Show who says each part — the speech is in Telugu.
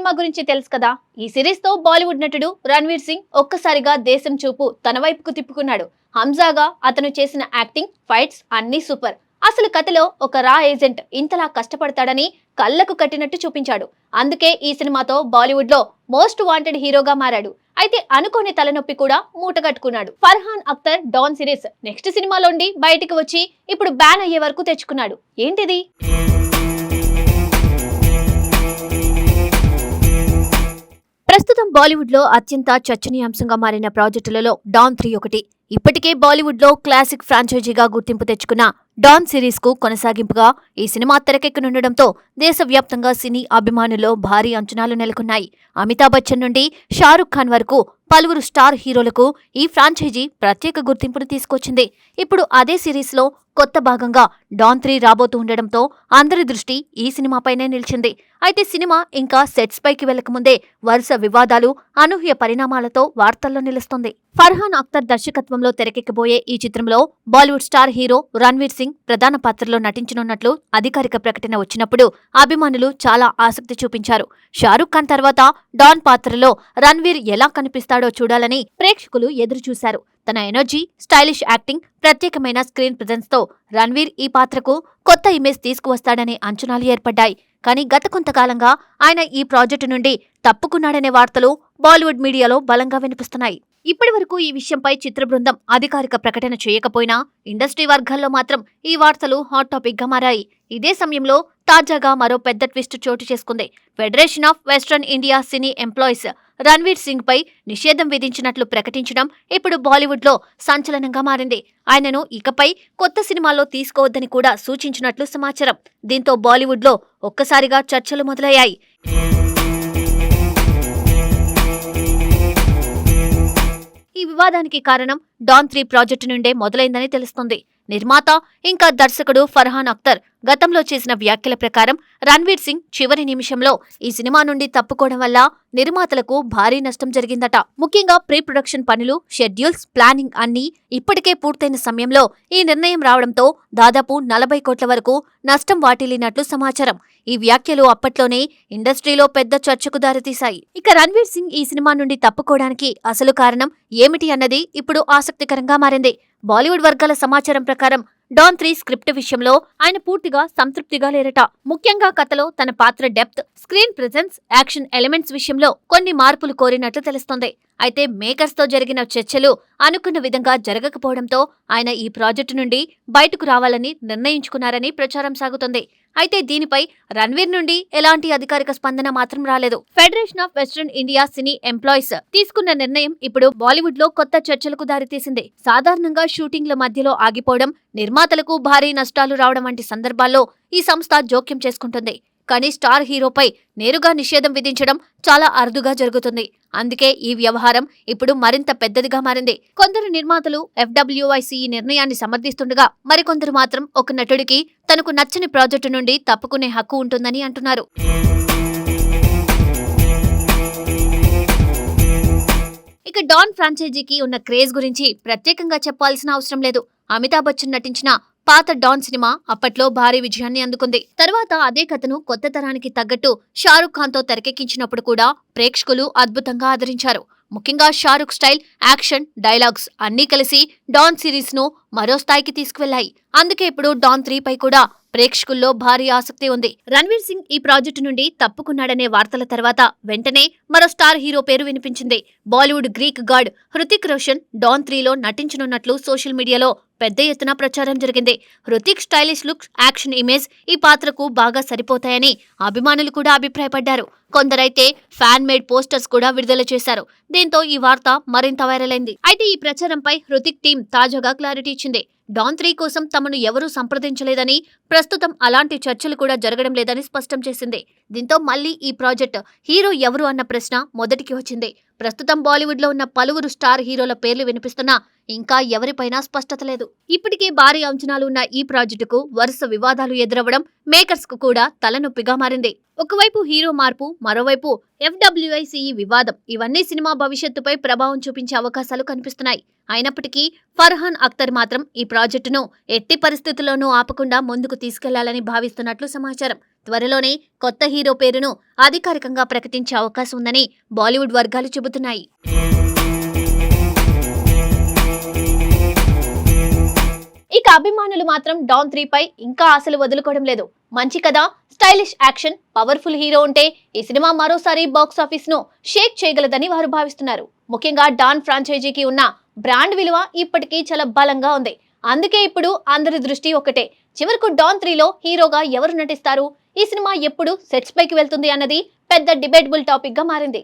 Speaker 1: సినిమా గురించి తెలుసు కదా. ఈ సిరీస్ తో బాలీవుడ్ నటుడు రణ్వీర్ సింగ్ ఒక్కసారిగా దేశం చూపు తన వైపుకు తిప్పుకున్నాడు. హంజాగా అతను చేసిన యాక్టింగ్, ఫైట్స్ అన్నీ సూపర్. అసలు కథలో ఒక రా ఏజెంట్ ఇంతలా కష్టపడతాడని కళ్ళకు కట్టినట్టు చూపించాడు. అందుకే ఈ సినిమాతో బాలీవుడ్ లో మోస్ట్ వాంటెడ్ హీరోగా మారాడు. అయితే అనుకోని తలనొప్పి కూడా మూటగట్టుకున్నాడు. Farhan Akhtar Don series next సినిమాలోండి బయటికి వచ్చి ఇప్పుడు బ్యాన్ అయ్యే వరకు తెచ్చుకున్నాడు. ఏంటిది? ప్రస్తుతం బాలీవుడ్ లో అత్యంత చర్చనీయాంశంగా మారిన ప్రాజెక్టులలో డాన్ 3 ఒకటి. ఇప్పటికే బాలీవుడ్ లో క్లాసిక్ ఫ్రాంచైజీగా గుర్తింపు తెచ్చుకున్న డాన్ సిరీస్ కు కొనసాగింపుగా ఈ సినిమా తెరకెక్కనుండటంతో దేశవ్యాప్తంగా సినీ అభిమానుల్లో భారీ అంచనాలు నెలకొన్నాయి. అమితాబ్ బచ్చన్ నుండి షారుఖ్ ఖాన్ వరకు పలువురు స్టార్ హీరోలకు ఈ ఫ్రాంచైజీ ప్రత్యేక గుర్తింపును తీసుకొచ్చింది. ఇప్పుడు అదే సిరీస్ లో కొత్త భాగంగా డాన్ 3 రాబోతూ ఉండడంతో అందరి దృష్టి ఈ సినిమాపైనే నిలిచింది. అయితే సినిమా ఇంకా సెట్స్ పైకి వెళ్లకముందే వరుస వివాదాలు, అనూహ్య పరిణామాలతో వార్తల్లో నిలుస్తుంది. ఫర్హాన్ అఖ్తర్ దర్శకత్వంలో తెరకెక్కబోయే ఈ చిత్రంలో బాలీవుడ్ స్టార్ హీరో రణ్వీర్ సింగ్ ప్రధాన పాత్రలో నటించనున్నట్లు అధికారిక ప్రకటన వచ్చినప్పుడు అభిమానులు చాలా ఆసక్తి చూపించారు. షారుఖ్ ఖాన్ తర్వాత డాన్ పాత్రలో రణ్వీర్ ఎలా కనిపిస్తాడో చూడాలని ప్రేక్షకులు ఎదురుచూశారు. తన ఎనర్జీ, స్టైలిష్ యాక్టింగ్, ప్రత్యేకమైన స్క్రీన్ ప్రెజెన్స్ తో రణ్వీర్ ఈ పాత్రకు కొత్త ఇమేజ్ తీసుకువస్తాడనే అంచనాలు ఏర్పడ్డాయి. కానీ గత కొంతకాలంగా ఆయన ఈ ప్రాజెక్టు నుండి తప్పుకున్నాడనే వార్తలు బాలీవుడ్ మీడియాలో బలంగా వినిపిస్తున్నాయి. ఇప్పటి వరకు ఈ విషయంపై చిత్ర బృందం అధికారిక ప్రకటన చేయకపోయినా ఇండస్ట్రీ వర్గాల్లో మాత్రం ఈ వార్తలు హాట్ టాపిక్ గా మారాయి. ఇదే సమయంలో తాజాగా మరో పెద్ద ట్విస్ట్ చోటు చేసుకుంది. Federation of western India cine employees Ranveer Singh పై నిషేధం విధించినట్లు ప్రకటించడం ఇప్పుడు బాలీవుడ్ లో సంచలనంగా మారింది. ఆయనను ఇకపై కొత్త సినిమాల్లో తీసుకోవద్దని కూడా సూచించినట్లు సమాచారం. దీంతో బాలీవుడ్ లో ఒక్కసారిగా చర్చలు మొదలయ్యాయి. ఈ వివాదానికి కారణం డాన్ 3 ప్రాజెక్టు నుండే మొదలైందని తెలుస్తోంది. నిర్మాత ఇంకా దర్శకుడు ఫర్హాన్ అఖ్తర్ గతంలో చేసిన వ్యాఖ్యల ప్రకారం రణ్వీర్ సింగ్ చివరి నిమిషంలో ఈ సినిమా నుండి తప్పుకోవడం వల్ల నిర్మాతలకు భారీ నష్టం జరిగిందట. ముఖ్యంగా ప్రీ ప్రొడక్షన్ పనులు, షెడ్యూల్స్, ప్లానింగ్ అన్నీ ఇప్పటికే పూర్తయిన సమయంలో ఈ నిర్ణయం రావడంతో దాదాపు 40 కోట్ల వరకు నష్టం వాటిల్లినట్లు సమాచారం. ఈ వ్యాఖ్యలు అప్పట్లోనే ఇండస్ట్రీలో పెద్ద చర్చకు దారితీశాయి. ఇక రణ్వీర్ సింగ్ ఈ సినిమా నుండి తప్పుకోవడానికి అసలు కారణం ఏమిటి అన్నది ఇప్పుడు ఆసక్తికరంగా మారింది. బాలీవుడ్ వర్గాల సమాచారం ప్రకారం డాన్ 3 స్క్రిప్ట్ విషయంలో ఆయన పూర్తిగా సంతృప్తిగా లేరట. ముఖ్యంగా కథలో తన పాత్ర depth, screen presence, action elements విషయంలో కొన్ని మార్పులు కోరినట్లు తెలుస్తోంది. అయితే మేకర్స్ తో జరిగిన చర్చలు అనుకున్న విధంగా జరగకపోవడంతో ఆయన ఈ ప్రాజెక్టు నుండి బయటకు రావాలని నిర్ణయించుకున్నారని ప్రచారం సాగుతోంది. అయితే దీనిపై రణ్వీర్ నుండి ఎలాంటి అధికారిక స్పందన మాత్రం రాలేదు. Federation of western India cine employees తీసుకున్న నిర్ణయం ఇప్పుడు బాలీవుడ్ లో కొత్త చర్చలకు దారితీసింది. సాధారణంగా షూటింగ్ల మధ్యలో ఆగిపోవడం, నిర్మాతలకు భారీ నష్టాలు రావడం వంటి సందర్భాల్లో ఈ సంస్థ జోక్యం చేసుకుంటుంది. కానీ స్టార్ హీరోపై నేరుగా నిషేధం విధించడం చాలా అరుదుగా జరుగుతుంది. అందుకే ఈ వ్యవహారం ఇప్పుడు మరింత పెద్దదిగా మారింది. కొందరు నిర్మాతలు FWIC ఈ నిర్ణయాన్ని సమర్థిస్తుండగా మరికొందరు మాత్రం ఒక నటుడికి తనకు నచ్చని ప్రాజెక్టు నుండి తప్పుకునే హక్కు ఉంటుందని అంటున్నారు. ఇక డాన్ ఫ్రాంచైజీకి ఉన్న క్రేజ్ గురించి ప్రత్యేకంగా చెప్పాల్సిన అవసరం లేదు. అమితాబ్ బచ్చన్ నటించిన పాత డాన్ సినిమా అప్పట్లో భారీ విజయాన్ని అందుకుంది. తర్వాత అదే కథను కొత్త తరానికి తగ్గట్టు షారుఖ్ ఖాన్ తో తెరకెక్కించినప్పుడు కూడా ప్రేక్షకులు అద్భుతంగా ఆదరించారు. ముఖ్యంగా షారుఖ్ స్టైల్, యాక్షన్, డైలాగ్స్ అన్నీ కలిసి డాన్ సిరీస్ ను మరో స్థాయికి తీసుకువెళ్లాయి. అందుకే ఇప్పుడు డాన్ 3 పై కూడా ప్రేక్షకుల్లో భారీ ఆసక్తి ఉంది. రణ్వీర్ సింగ్ ఈ ప్రాజెక్టు నుండి తప్పుకున్నాడనే వార్తల తర్వాత వెంటనే మరో స్టార్ హీరో పేరు వినిపించింది. Bollywood Greek god Hrithik Roshan Don 3లో నటించనున్నట్లు సోషల్ మీడియాలో పెద్ద ఎత్తున ప్రచారం జరిగింది. Hrithik stylish look, action image ఈ పాత్రకు బాగా సరిపోతాయని అభిమానులు కూడా అభిప్రాయపడ్డారు. కొందరైతే ఫ్యాన్ మేడ్ పోస్టర్స్ కూడా విడుదల చేశారు. దీంతో ఈ వార్త మరింత వైరల్ అయింది. అయితే ఈ ప్రచారంపై హృతిక్ టీం తాజాగా క్లారిటీ ఇచ్చింది. డాన్ 3 కోసం తమను ఎవరూ సంప్రదించలేదని, ప్రస్తుతం అలాంటి చర్చలు కూడా జరగడం లేదని స్పష్టం చేసింది. దీంతో మళ్లీ ఈ ప్రాజెక్ట్ హీరో ఎవరు అన్న ప్రశ్న మొదటికి వచ్చింది. ప్రస్తుతం బాలీవుడ్ లో ఉన్న పలువురు స్టార్ హీరోల పేర్లు వినిపిస్తున్నా ఇంకా ఎవరిపైనా స్పష్టత లేదు. ఇప్పటికే భారీ అంచనాలు ఉన్న ఈ ప్రాజెక్టుకు వరుస వివాదాలు ఎదురవ్వడం మేకర్స్ కు కూడా తలనొప్పిగా మారింది. ఒకవైపు హీరో మార్పు, మరోవైపు FWICE వివాదం, ఇవన్నీ సినిమా భవిష్యత్తుపై ప్రభావం చూపించే అవకాశాలు కనిపిస్తున్నాయి. అయినప్పటికీ ఫర్హాన్ అఖ్తర్ మాత్రం ఈ ప్రాజెక్టును ఎట్టి పరిస్థితుల్లోనూ ఆపకుండా ముందుకు తీసుకెళ్లాలని భావిస్తున్నట్లు సమాచారం. త్వరలోనే కొత్త హీరో పేరును అధికారికంగా ప్రకటించే అవకాశం ఉందని బాలీవుడ్ వర్గాలు చెబుతున్నాయి. ఇక అభిమానులు మాత్రం డాన్ 3 పై ఇంకా ఆశలు వదులుకోవడం లేదు. మంచి కథ, స్టైలిష్ యాక్షన్, పవర్ఫుల్ హీరో ఉంటే ఈ సినిమా మరోసారి బాక్స్ ఆఫీస్ ను షేక్ చేయగలదని వారు భావిస్తున్నారు. ముఖ్యంగా డాన్ ఫ్రాంచైజీకి ఉన్న బ్రాండ్ విలువ ఇప్పటికీ చాలా బలంగా ఉంది. అందుకే ఇప్పుడు అందరి దృష్టి ఒకటే, చివరకు డాన్ 3లో హీరోగా ఎవరు నటిస్తారు, ఈ సినిమా ఎప్పుడు సెట్స్ పైకి వెళ్తుంది అన్నది పెద్ద డిబేటబుల్ టాపిక్ గా మారింది.